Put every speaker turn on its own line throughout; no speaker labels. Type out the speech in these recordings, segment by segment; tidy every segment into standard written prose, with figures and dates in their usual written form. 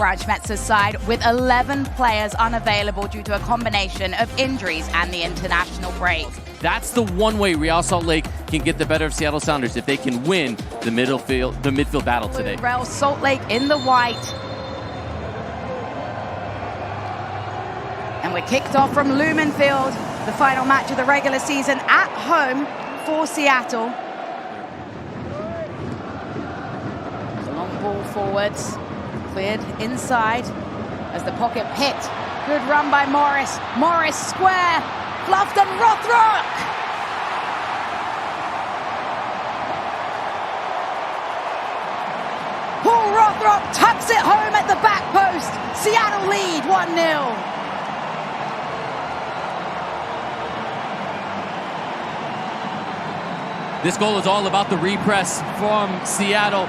Brian Schmetzer's side with 11 players unavailable due to a combination of injuries and the international break.
That's the one way Real Salt Lake can get the better of Seattle Sounders, if they can win the midfield battle today.
Real Salt Lake in the white. And we're kicked off from Lumen Field, the final match of the regular season at home for Seattle. Long ball forwards, cleared inside as the pocket picked. Good run by Morris. Morris square, fluffed and Rothrock. Paul Rothrock tucks it home at the back post. Seattle lead 1-0.
This goal is all about the repress from Seattle.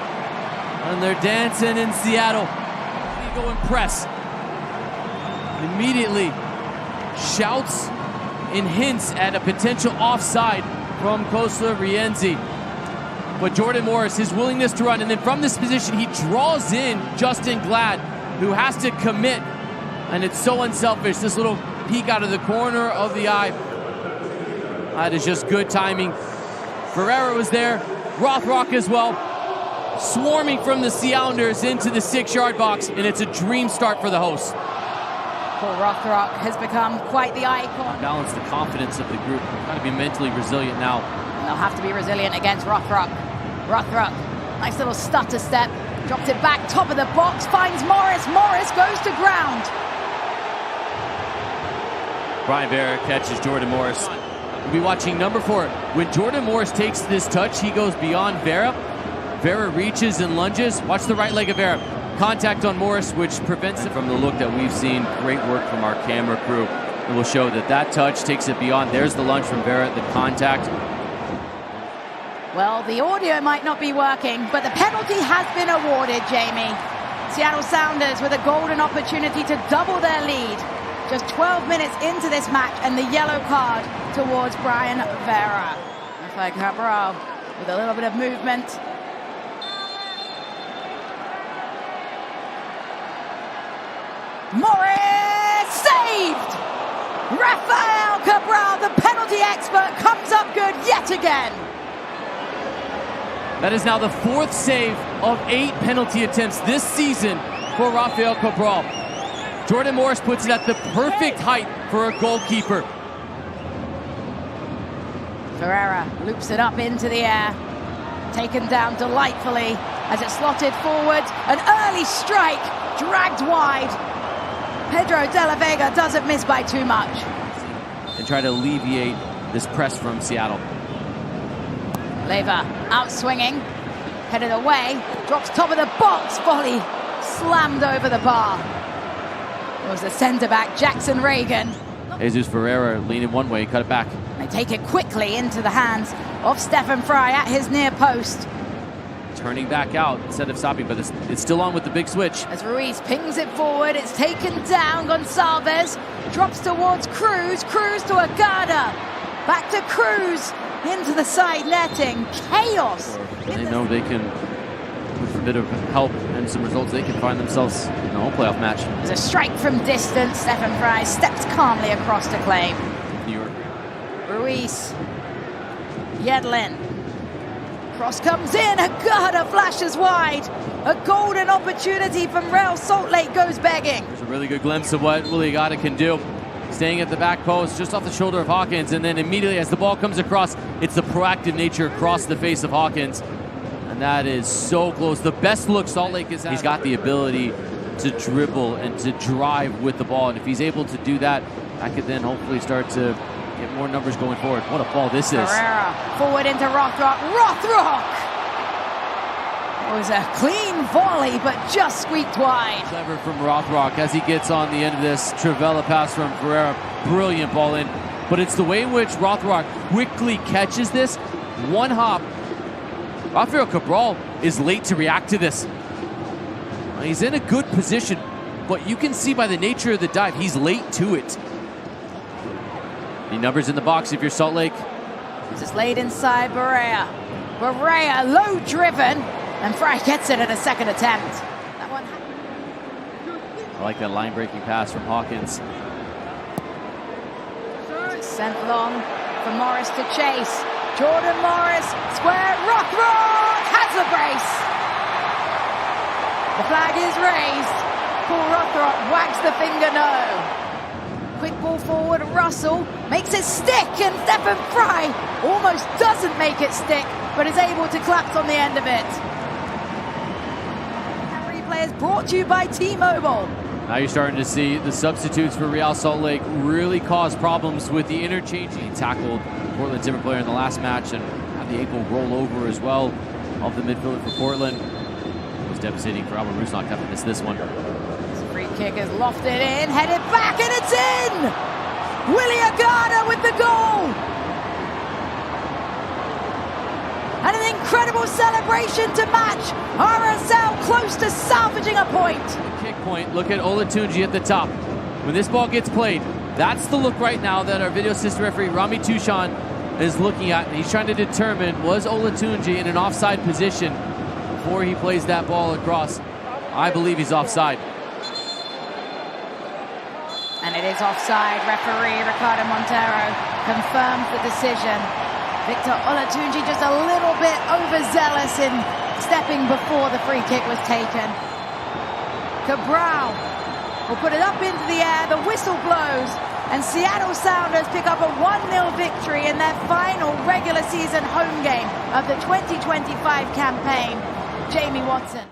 And they're dancing in Seattle. They go and press. Immediately shouts and hints at a potential offside from Kosla Rienzi. But Jordan Morris, his willingness to run, and then from this position, he draws in Justin Glad, who has to commit. And it's so unselfish. This little peek out of the corner of the eye. That is just good timing. Ferreira was there, Rothrock as well, swarming from the Sounders into the 6-yard box, and it's a dream start for the hosts.
Paul Rothrock has become quite the icon.
Balance the confidence of the group. Got to be mentally resilient now.
And they'll have to be resilient against Rothrock. Rothrock, nice little stutter step, drops it back, top of the box, finds Morris. Morris goes to ground.
Brian Vera catches Jordan Morris. We'll be watching number 4. When Jordan Morris takes this touch, he goes beyond Vera. Vera reaches and lunges. Watch the right leg of Vera. Contact on Morris, which prevents it from the look that we've seen. Great work from our camera crew. It will show that that touch takes it beyond. There's the lunge from Vera, the contact.
Well, the audio might not be working, but the penalty has been awarded, Jamie. Seattle Sounders with a golden opportunity to double their lead. Just 12 minutes into this match, and the yellow card towards Brian Vera. Looks like Cabral with a little bit of movement. Morris saved! Rafael Cabral, the penalty expert, comes up good yet again.
That is now the 4th save of 8 penalty attempts this season for Rafael Cabral. Jordan Morris puts it at the perfect height for a goalkeeper.
Ferreira loops it up into the air. Taken down delightfully as it slotted forward. An early strike, dragged wide. Pedro de la Vega doesn't miss by too much.
And try to alleviate this press from Seattle.
Leva out swinging, headed away, drops top of the box, volley slammed over the bar. It was the centre-back, Jackson Reagan.
Jesus Ferreira leaning one way, cut it back.
They take it quickly into the hands of Stefan Fry at his near post.
Turning back out instead of stopping, but it's still on with the big switch.
As Ruiz pings it forward, it's taken down. Gonçalves drops towards Cruz. Cruz to Agada. Back to Cruz into the side netting. Chaos.
They know they can, with a bit of help and some results, they can find themselves in a home playoff match.
There's a strike from distance. Stefan Fry steps calmly across to claim.
New York.
Ruiz. Yedlin. Cross comes in. Agada flashes wide. A golden opportunity from Real Salt Lake goes begging.
There's a really good glimpse of what Willie Agada can do. Staying at the back post, just off the shoulder of Hawkins, and then immediately as the ball comes across, it's the proactive nature across the face of Hawkins. And that is so close. The best look Salt Lake has had. He's got the ability to dribble and to drive with the ball, and if he's able to do that, that could then hopefully start to get more numbers going forward. What a ball this is.
Ferreira forward into Rothrock. Rothrock! It was a clean volley, but just squeaked wide.
Clever from Rothrock as he gets on the end of this Trivela pass from Ferreira. Brilliant ball in. But it's the way in which Rothrock quickly catches this. One hop. Rafael Cabral is late to react to this. He's in a good position, but you can see by the nature of the dive, he's late to it. The numbers in the box if you're Salt Lake.
Just laid inside Barea. Barea low driven, and Fry gets it at a second attempt. That one.
I like that line-breaking pass from Hawkins.
Sent long for Morris to chase. Jordan Morris, square, Rothrock has the brace. The flag is raised. Paul Rothrock wags the finger no. Quick ball forward, Russell makes it stick, and Stephen Fry almost doesn't make it stick, but is able to collapse on the end of it. Replay is brought to you by T-Mobile.
Now you're starting to see the substitutes for Real Salt Lake really cause problems with the interchange. He tackled Portland Timber player in the last match and had the ankle roll over as well of the midfielder for Portland. It was devastating for Albert Rusnak to have to miss this one.
Free kick is lofted in, headed back, and it's in! Willie Agada with the goal! And an incredible celebration to match RSL close to salvaging a point.
Kick point, look at Olatunji at the top. When this ball gets played, that's the look right now that our video assistant referee Rami Tushan is looking at. And he's trying to determine, was Olatunji in an offside position before he plays that ball across? I believe he's offside.
And it is offside. Referee Ricardo Montero confirms the decision. Victor Olatunji just a little bit overzealous in stepping before the free kick was taken. Cabral will put it up into the air, the whistle blows, and Seattle Sounders pick up a 1-0 victory in their final regular season home game of the 2025 campaign. Jamie Watson.